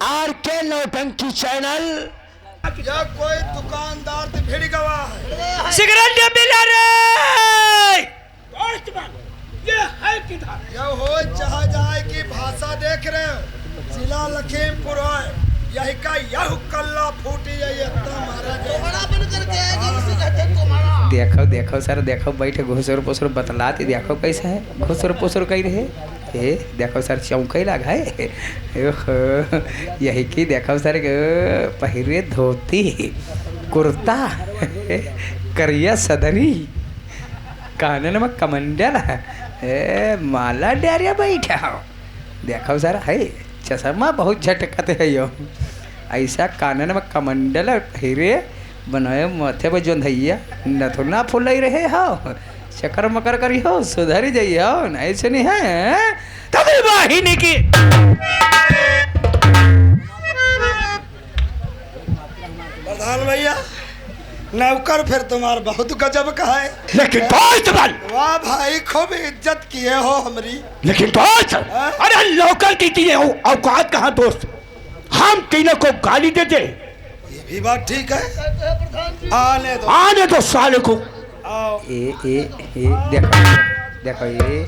Are के नौटंकी channel. या कोई दुकानदार तो भिड़ गवा है। सिगरेट पिला रे। ये है किधर? यह हो जहाँ जाए की भाषा देख रहे हो। जिला लखीमपुर है। यही का यह कल्ला फूटी है ये महाराज। देखो देखो सर देखो बैठे घुसर पुसर बतलाती देखो कैसा है घुसर पुसर कही रहे। ए देखो सर चौंकई लगा है। यही की देखो सर पहिरे धोती कुर्ता करिया सदरी कानन में कमंडल ए माला डारिया बैठा हो। देखो सर है चश्मा बहुत झटकत है यो ऐसा कानन में कमंडल हिरे बनाए माथे पर जोंधैया नथुना फुल रहे हो चक्कर मकर करी हो सुधर जाइए हो नहीं से नहीं है तभी वाहिनी की। प्रधान भैया नौकर फिर तुम्हारा बहुत गजब का है। लेकिन वाह भाई खूब इज्जत किए हो हमारी। लेकिन दोस्त अरे नौकर की किए हो औकात कहाँ दोस्त। हम तीनों को गाली दे दे ये भी बात ठीक है। आने दो साले को। ए देखो देखो ये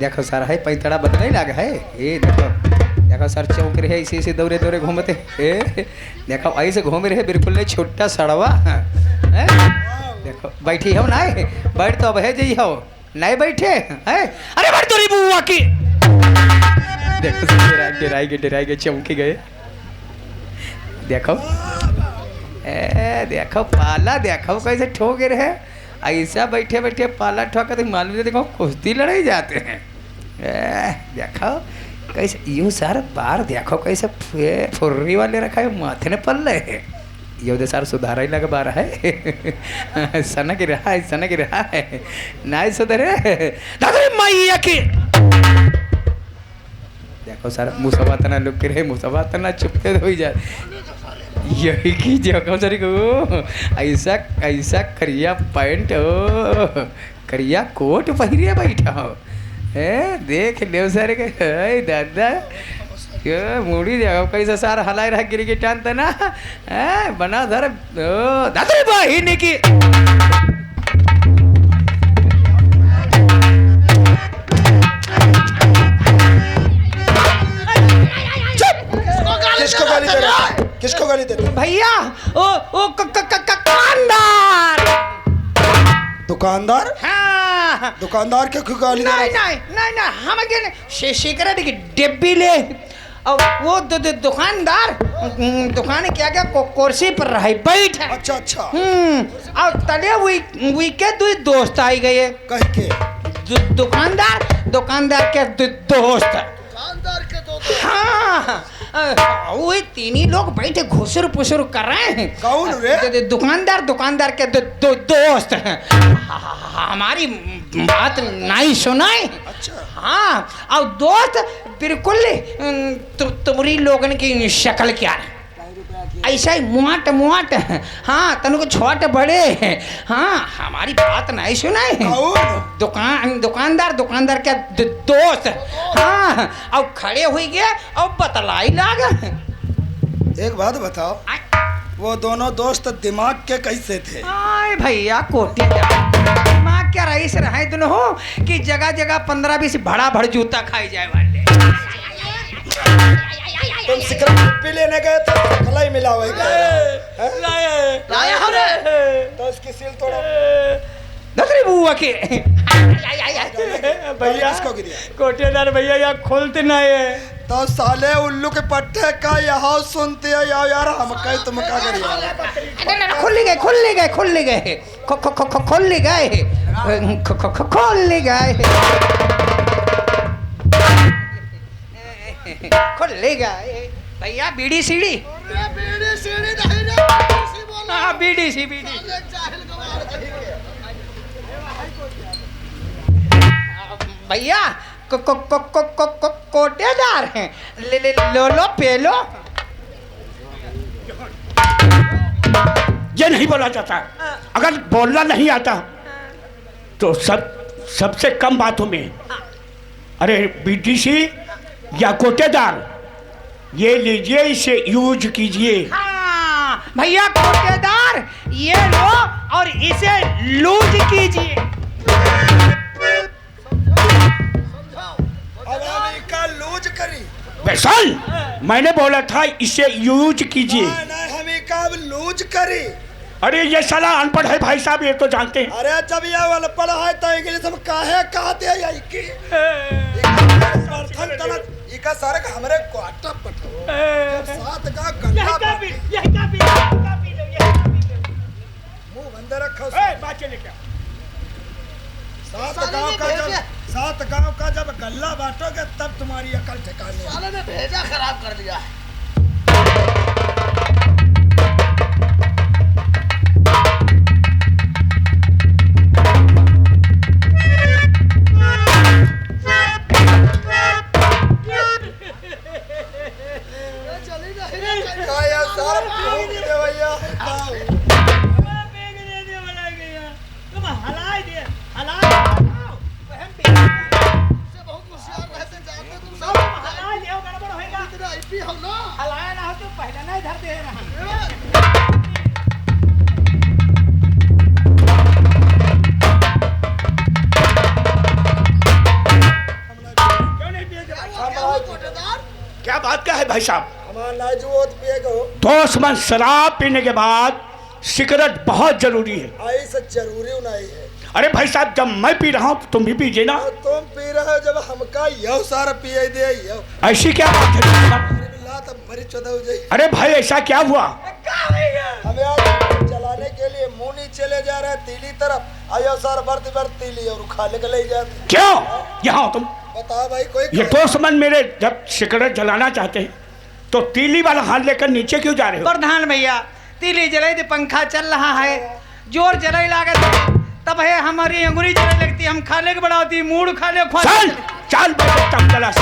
देखो सर है पैंतड़ा बदले लगा है। ये देखो देखो सर चौक रहे इसी से दौरे दौरे घूमते ए देखो ऐसे घूम रहे बिल्कुल नहीं छोटा सड़वा है। देखो बैठी हो ना बैठ तो अब है जी हो नहीं बैठे है। अरे बैठ तो बुआ की। देखो डराई के चौंकी गए। देखो ए देखो पाला देखो कैसे ठोक रहे ऐसा बैठे बैठे पाला ठोका तो मालूम देखो कुश्ती लड़ाई जाते हैं। देखो कैसे यूँ सर बार देखो कैसे फुर्री वाले रखा है माथे ने पल रहे हैं यो दे सर सुधारा ही लगा बार है सनक रहा है नहीं सुधरे मैया की। देखो सर मुसवा तना लुक के रहे मुसवा तना चुपते हो जा यही की जगह सर को ऐसा ऐसा करिया पैंट हो करिया कोट पहिरिया बैठा हो देख ले सर के दादा मुड़ी जगह कैसा सार हलाई रहा गिरी के टान ना बना सर दादा बहिनी की। किसको गाली दे रहा है? किसको गाली दे रहा है? भैया ओ दुकानदार दुकानदार हाँ दुकानदार के क्यों गाली दे रहा है? नहीं हम सिगरेट की डिब्बी ले और वो दुकानदार दुकान क्या क्या कुर्सी पर रहा बैठ। अच्छा और तले हुई के दो दोस्त आई गए कहीं के दुकानदार के दोस्त हाँ वही तीन ही लोग बैठे घुसर पुसर कर रहे हैं। कौन रे? दुकानदार के दोस्त हैं। हमारी बात नहीं सुनाए। अच्छा हाँ और दोस्त बिल्कुल तुम्हारी लोगन की शक्ल क्या ऐसा ही मुआट हाँ तनु को छोटे बड़े हाँ हमारी बात नहीं सुनाए। दुकानदार के दोस्त हाँ और खड़े हुई गए और बतलाई लागा। एक बात बताओ वो दोनों दोस्त दिमाग के कैसे थे? आए भैया कोटी दिमाग क्या रईस रहे दोनों हो कि जगह जगह 15-20 भड़ जूता खाई जाए वाले। तुम सिगरेट पी लेने गए थे मलाई मिला हुआ लाया हो रे तो इसकी सील तोड़ा नजरी बुआ के भैया किसको गिरिया? कोटेदार भैया यहाँ खोलते नहीं है तो साले उल्लू के पट्टे का यहाँ सुनते हैं यार हम कहे तुम क्या करिए? खुल गए भैया बीड़ी सीढ़ी हाँ बीड़ी भैया कोटेदार हैं ले लो पेलो। ये नहीं बोला जाता। अगर बोलना नहीं आता तो सबसे कम बातों में अरे बीडीसी या कोटेदार ये लीजिए, इसे यूज कीजिए। हाँ भैया कोटेदार, ये लो और इसे लूज कीजिए। अब का लूज करी। वैसल, मैंने बोला था इसे यूज कीजिए। नहीं हमें का लूज करी। अरे ये साला अनपढ़ है भाई साहब, ये तो जानते हैं। अरे जब ये अनपढ़ है तो इंग्लिश में काहे कहते हैं यही की समर्थन तलक इका सारे का हमरे क्वार्टर पठो साथ का गंदा मुंह बंद रखो। बात चले क्या? सात गांव का जब गल्ला बांटोगे तब तुम्हारी अकल ठिकाने। साले ने भेजा खराब कर दिया है। क्या बात क्या है भाई साहब? दोस्त मन शराब पीने के बाद सिगरेट बहुत जरूरी है। ऐसा जरूरी नहीं है। अरे भाई साहब, जब मैं पी रहा हूँ तो तुम भी पीजिए ना। तुम पी रहे हो जब हमका यह सारा पिए दे यो। ऐसी क्या बात है? अरे भाई ऐसा क्या हुआ? हमें आज चलाने के लिए मुनी चले जा रहे हैं तीली तरफ। आयो सर बढ़ तीली और खाने के ले जाते। क्यों यहाँ तुम बताओ भाई कोई ये दोस्त मन मेरे जब सिगरेट जलाना चाहते हैं तो तीली वाला हाथ लेकर नीचे क्यों जा रहे हो? प्रधान भैया तीली जलाई थी, पंखा चल रहा है, जोर जलाई लागत तब है हमारी अंगुली जलाई लगती, हम खाने के बढ़ाती मूड खाने चल चल बेटे तब चला।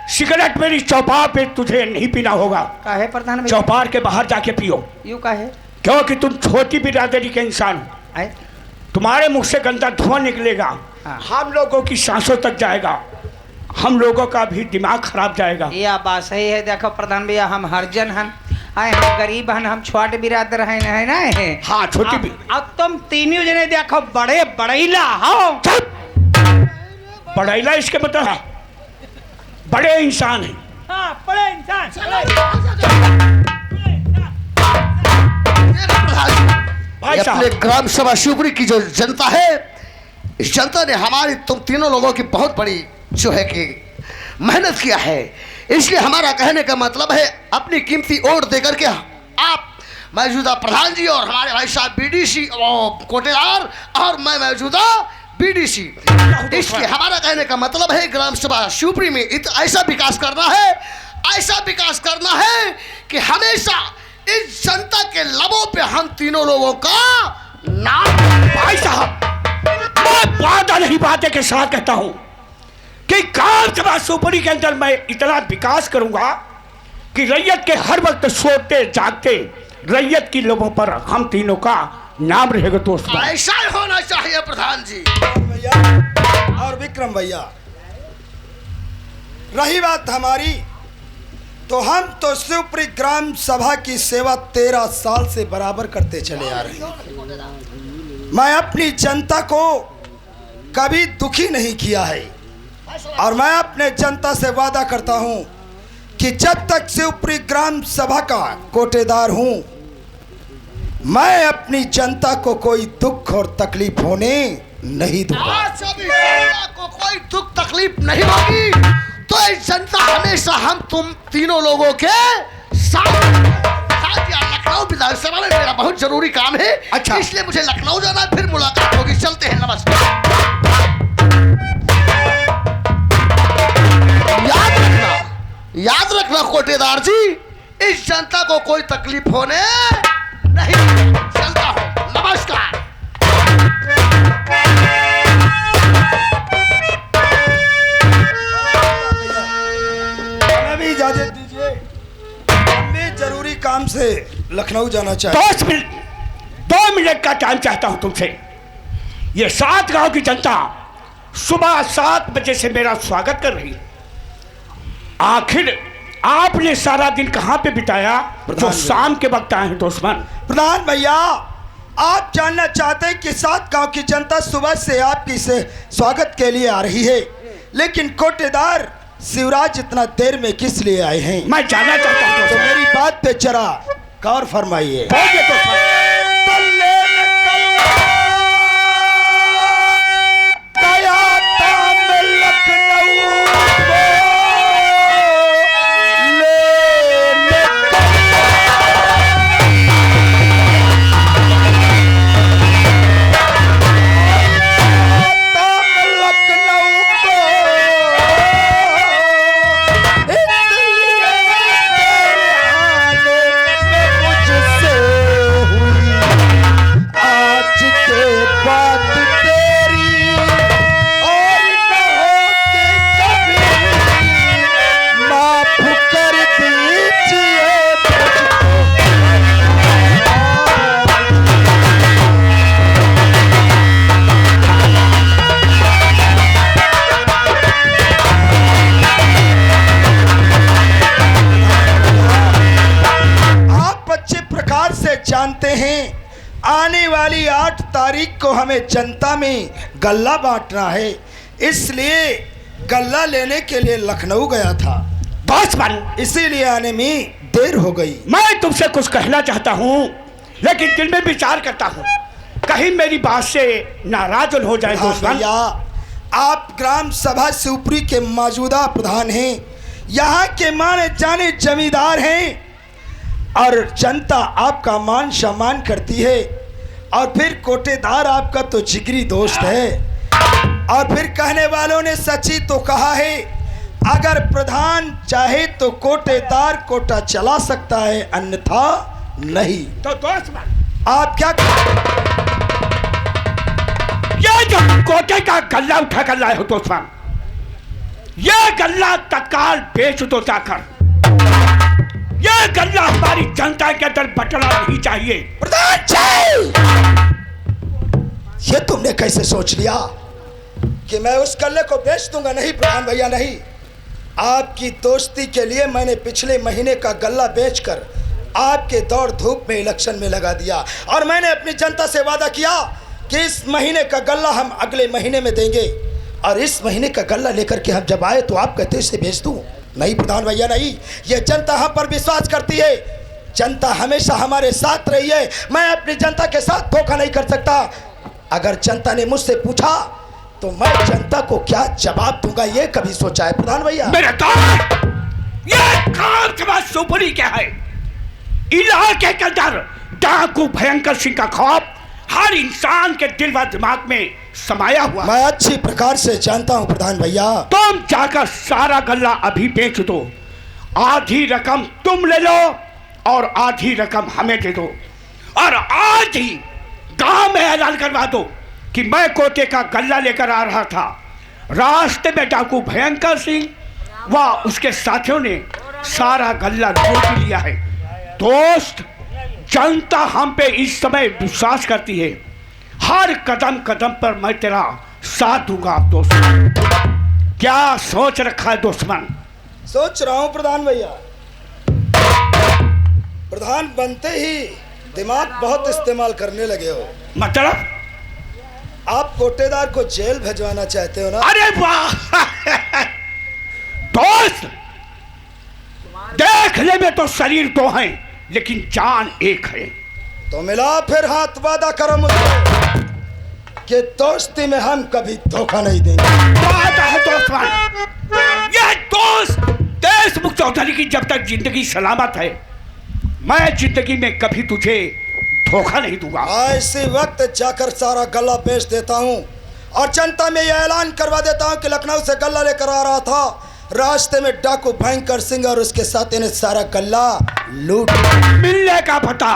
सिगरेट मेरी चौपार पे तुझे नहीं पीना होगा। काहे प्रधान भैया? चौपार के बाहर जाके पियो। यूं काहे? क्योंकि तुम छोटी बिरादरी के इंसान हो। तुम्हारे मुख से गंदा धुआं निकलेगा। हाँ। हम लोगों की सांसों तक जाएगा, हम लोगों का भी दिमाग खराब जाएगा। यह बात सही है। देखो प्रधान भैया, हम हरजन हन, आए हम गरीब हन, हम छोटे बिरादर है ना है। हाँ छोटी भी। अब तुम तीनों जने देखो बड़े बड़ैला हो। बड़ैला इसके मतलब है बड़े इंसान हैं। हाँ बड़े इंसान। भाई अपने साहब, ग्राम सभा शिवपुरी की जो जनता है, इस जनता ने हमारी तुम तीनों लोगों की बहुत बड़ी जो है कि मेहनत किया है। इसलिए हमारा कहने का मतलब है अपनी कीमती वोट देकर के आप मौजूदा प्रधान जी और हमारे भाई साहब बीडीसी और कोटेदार और मैं मौजूदा बीडीसी, इसलिए हमारा कहने का मतलब है ग्राम सभा शिवपुरी में ऐसा विकास करना है, ऐसा विकास करना है कि हमेशा इस जनता के लबों पे हम तीनों लोगों का नाम। भाई साहब, मैं वादा नहीं बातें के साथ कहता हूं कि ग्राम सभा शिवपुरी के अंदर मैं इतना विकास करूंगा कि रैयत के हर वक्त सोते जागते रैयत की लोगों पर हम तीनों का नाम रहेगा। दोस्तों ऐसा ही होना चाहिए प्रधान जी। भैया और विक्रम भैया, रही बात हमारी, तो हम तो शिवपुरी ग्राम सभा की सेवा 13 साल से बराबर करते चले आ रहे हैं। मैं अपनी जनता को कभी दुखी नहीं किया है और मैं अपने जनता से वादा करता हूं कि जब तक शिवपुरी ग्राम सभा का कोटेदार हूं, मैं अपनी जनता को कोई दुख और तकलीफ होने नहीं दूंगा। आज सभी जनता को कोई दुख तकलीफ नहीं होगी, तो इस जनता हमेशा हम तुम तीनों लोगों के साथ। लखनऊ विधानसभा में मेरा बहुत जरूरी काम है। अच्छा, इसलिए मुझे लखनऊ जाना, फिर मुलाकात होगी। चलते हैं, नमस्कार। याद रखना कोटेदार जी, इस जनता को कोई तकलीफ होने नहीं। चलता हूं, नमस्कार। से लखनऊ जाना चाहते 2 मिनट का टाइम चाहता हूं तुमसे। ये 7 गांव की जनता सुबह 7 बजे से मेरा स्वागत कर रही है। आखिर आपने सारा दिन कहां पे बिताया जो शाम के वक्त आए हैं दुश्मन? प्रधान भैया, आप जानना चाहते हैं कि 7 गांव की जनता सुबह से आपकी से स्वागत के लिए आ रही है, लेकिन कोटेदार शिवराज इतना देर में किस लिए आए हैं? मैं जानना चाहता हूं। तो मेरी बात पे जरा गौर फरमाइए। बोलिए दुश्मन। जानते हैं आने वाली 8 तारीख को हमें जनता में गल्ला बांटना है, इसलिए गल्ला लेने के लिए लखनऊ गया था। दुश्मन, इसीलिए आने में देर हो गई। मैं तुमसे कुछ कहना चाहता हूँ, लेकिन दिल में विचार करता हूँ कहीं मेरी बात से नाराज हो जाए। भैया, आप ग्राम सभा शिवपुरी के मौजूदा प्रधान हैं, यहाँ के माने जाने जमींदार हैं, और जनता आपका मान सम्मान करती है, और फिर कोटेदार आपका तो जिगरी दोस्त है। और फिर कहने वालों ने सच ही तो कहा है, अगर प्रधान चाहे तो कोटेदार कोटा चला सकता है, अन्यथा नहीं। तो दोस्त आप क्या ये जो कोटे का गल्ला उठा कर लाए हो दोस्त, ये गल्ला तत्काल बेच दो जाकर। ये गल्ला हमारी जनता के अंदर बटना नहीं चाहिए। प्रधान जी, ये तुमने कैसे सोच लिया कि मैं उस गल्ले को बेच दूंगा? नहीं प्रधान भैया, नहीं। आपकी दोस्ती के लिए मैंने पिछले महीने का गल्ला बेचकर आपके दौड़ धूप में इलेक्शन में लगा दिया, और मैंने अपनी जनता से वादा किया कि इस महीने का गल्ला हम अगले महीने में देंगे, और इस महीने का गल्ला लेकर के हम जब आए तो आप कहते इसे बेच दूं। नहीं प्रधान भैया, नहीं। ये जनता हम पर विश्वास करती है, जनता हमेशा हमारे साथ रही है। मैं अपनी जनता के साथ धोखा नहीं कर सकता। अगर जनता ने मुझसे पूछा तो मैं जनता को क्या जवाब दूंगा, ये कभी सोचा है प्रधान भैया? मेरे दोस्त, ये काम के बाद सुपरी क्या है? इलाके के अंदर डाकू भयंकर सिंह का खौफ हर इंसान के दिल व दिमाग में समाया हुआ। मैं अच्छी प्रकार से जानता हूं प्रधान भैया। तुम जाकर सारा गल्ला अभी बेच दो, आधी रकम तुम ले लो और आधी रकम हमें दे दो, और आज ही गांव में ऐलान करवा दो कि मैं कोटे का गल्ला लेकर आ रहा था। रास्ते में डाकू भयंकर सिंह व उसके साथियों ने सारा गल्ला लूट लिया है। दोस्त, जनता हम पे इस समय विश्वास करती है। हर कदम कदम पर मैं तेरा साथ दूंगा दोस्त। क्या सोच रखा है दुश्मन? सोच रहा हूं प्रधान भैया। प्रधान बनते ही दिमाग बहुत इस्तेमाल करने लगे हो। मतलब आप कोटेदार को जेल भिजवाना चाहते हो ना? अरे वाह दोस्त, देखने में तो शरीर दो हैं लेकिन जान एक है। तो मिला फिर हाथ, वादा करो मुझसे कि दोस्ती में हम कभी धोखा नहीं देंगे। वादा है दोस्त। ये दोस्त देशमुख चौधरी की जब तक जिंदगी सलामत है, मैं जिंदगी में कभी तुझे धोखा नहीं दूंगा। ऐसे वक्त जाकर सारा गल्ला बेच देता हूँ और जनता में यह ऐलान करवा देता हूँ कि लखनऊ से गल्ला लेकर आ रहा था, रास्ते में डाकू भयंकर सिंह और उसके साथी ने सारा गल्ला लूट। मिलने का पता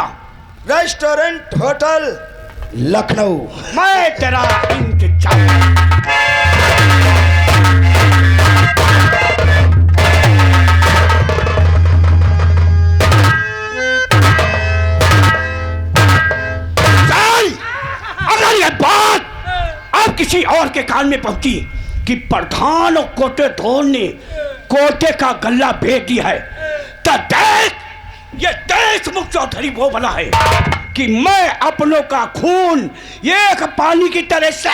रेस्टोरेंट होटल लखनऊ। मैं तेरा इंतजार। के कान में पहुंची कि प्रधान और कोटेदार ने कोटे का गल्ला भेज दिया है। तो देख, ये देशमुख चौधरी वो बना है कि मैं अपनों का खून एक पानी की तरह से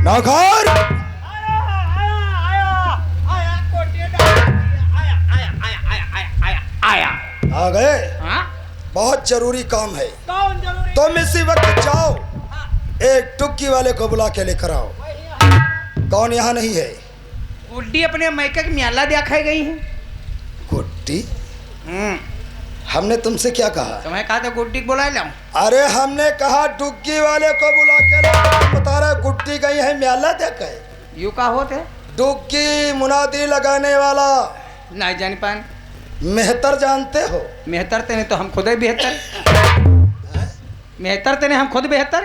नौकर आया। आ गए। हाँ? बहुत जरूरी काम है। कौन जरूरी? तुम इसी वक्त जाओ, एक टुक्की वाले को बुला के लेकर आओ। कौन यहाँ नहीं है? गुड्डी अपने मैके की म्याला दिखाई गई है। गुड्डी? हमने तुमसे क्या कहा? तुम्हें कहा था गुड्डी को बुला लाऊं। अरे हमने कहा डुग्गी वाले को बुला के लो। बता रहा गुड्डी गई है म्याला देखे। यू का होते? डुग्गी मुनादी लगाने वाला। नहीं जान पान। मेहतर जानते हो? मेहतर तेने तो हम खुद ही बेहतर। मेहतर तेने हम खुद बेहतर।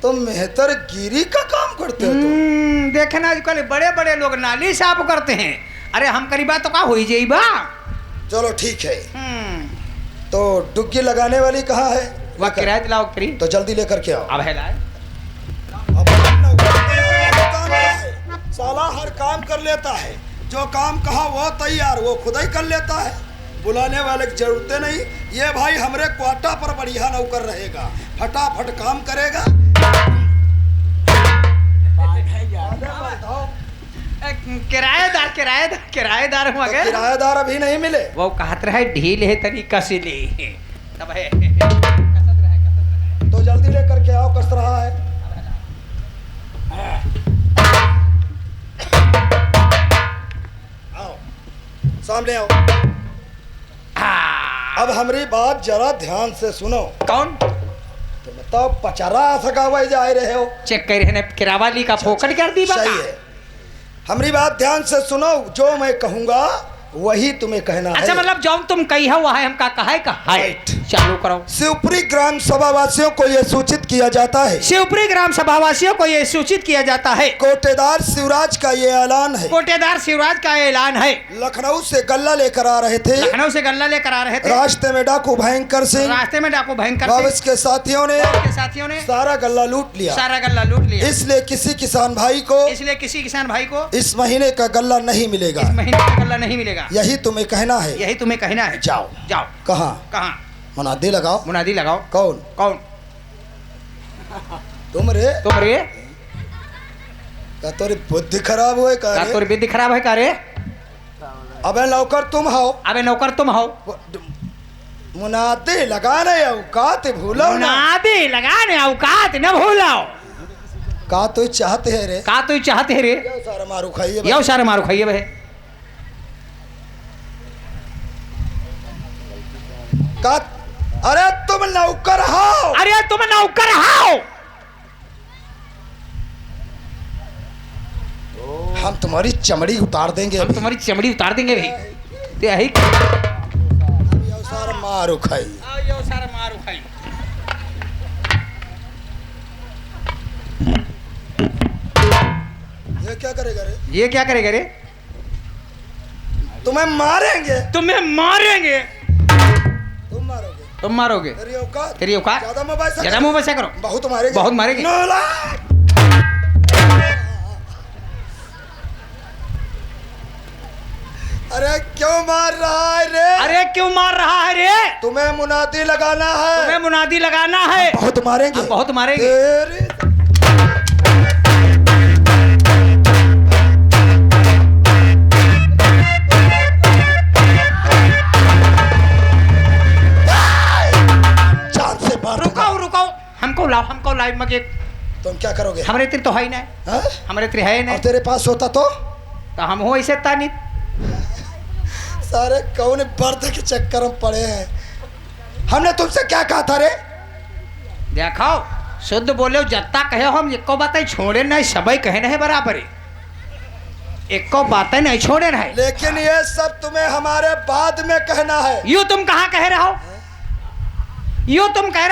तुम मेहतर गिरी का काम करते हो तुम? देखे ना आजकल बड़े बड़े लोग नाली साफ करते हैं। अरे हम करीबा तो का हो ही जाइबा। चलो ठीक है। तो डुग्गी लगाने वाली कहाँ है? वह किराया दिलाओ करी। तो जल्दी लेकर के आओ। अब है लाए। अब काम क्या है? साला हर काम कर लेता है। जो काम कहा वो तैयार, वो खुद ही कर लेता है। बुलाने वाले की जरूरत नहीं। ये भाई हमरे क्वार्टर पर बढ़िया नौकर रहेगा, फटाफट काम करेगा। किराएदार किराएदार किराएदार हुआ तो गया। किराएदार अभी नहीं मिले। वो कहत रहे ढील है तरीका से ले। तब है तो जल्दी लेकर के आओ, कस रहा है। आओ, सामने आओ। अब हमारी बात जरा ध्यान से सुनो। कौन? तुम तो पचरा सगावे जा रहे हो। चेक कर रहे किरावाली का फोकट कर दी। सही है। हमारी बात ध्यान से सुनो। जो मैं कहूंगा वही तुम्हें कहना है। अच्छा मतलब जो तुम कही है वह हमका कहा है। राइट। चालू करो। शिवपुरी ग्राम सभा वासियों को यह सूचित किया जाता है। शिवपुरी ग्राम सभावासियों को यह सूचित किया जाता है। कोटेदार शिवराज का ये ऐलान है। कोटेदार शिवराज का ऐलान है। लखनऊ से गल्ला लेकर आ रहे थे। लखनऊ से गल्ला लेकर आ रहे थे। रास्ते में डाकू भयंकर सिंह रास्ते में डाकू भयंकर बाबस के साथियों ने के साथियों ने सारा गल्ला लूट लिया। सारा गल्ला लूट लिया। इसलिए किसी किसान भाई को इसलिए किसी किसान भाई को इस महीने का गल्ला नहीं मिलेगा। इस महीने का गल्ला नहीं मिलेगा। यही तुम्हें कहना है। यही तुम्हें कहना है। जाओ। जाओ। कहाँ? कहाँ? मुनादी लगाओ। मुनादी लगाओ। कौन? कौन? तुम रे? तुम रे? का तोरी बुद्धि खराब हुए का रे? तोरी बुद्धि खराब है का रे? अबे नौकर तुम हो। अबे नौकर तुम हो। मुनादी लगाने औकात भूलो ना। मुनादी लगाने औकात न भूलो। का तो चाहते है रे? का तू चाहते है रे? यो सारा मारू खाइए। यो सारे मारो खाइए बे। का? अरे तुम नौकर हो। अरे तुम नौकर हो। हम तुम्हारी चमड़ी उतार देंगे। हम तुम्हारी चमड़ी उतार देंगे भाई। ते यही यो सारा मारू खाई। यो सारे मारो खाई। ये क्या करेगा रे? ये क्या करेगा रे? तुम्हें मारेंगे। तुम्हें मारेंगे। तुम मारोगे। तुम मारोगे। तेरी औकात। तेरी औकात। ज्यादा मोबाइल से ज्यादा मुंह वैसा करो। बहुत मारेंगे। बहुत मारेंगे। नालायक। अरे क्यों मार रहा है रे? अरे क्यों मार रहा है रे? तुम्हें मुनादी लगाना है। तुम्हें मुनादी लगाना है। बहुत मारेंगे। हम बहुत मारेंगे। तेरी जान से मार दूंगा। रुकाओ रुकाओ। हमको लाओ मगे। तुम क्या करोगे? हमारे तिर तो है ही ना। हाँ? हमारे तिर है ही और नहीं। तेरे पास होता तो हम हो ऐसे तानी। सारे कौन बर्द के चक्कर में पड़े हैं। हमने तुमसे क्या कहा था रे? देखो शुद्ध बोले जत्ता कहे हम एको बात छोड़े नहीं। सबई कहे नहीं बराबर एको बात नहीं छोड़े नहीं। लेकिन ये सब तुम्हें हमारे बाद में कहना है। यूं तुम कहाँ कह रहे हो? यूं तुम कह रहे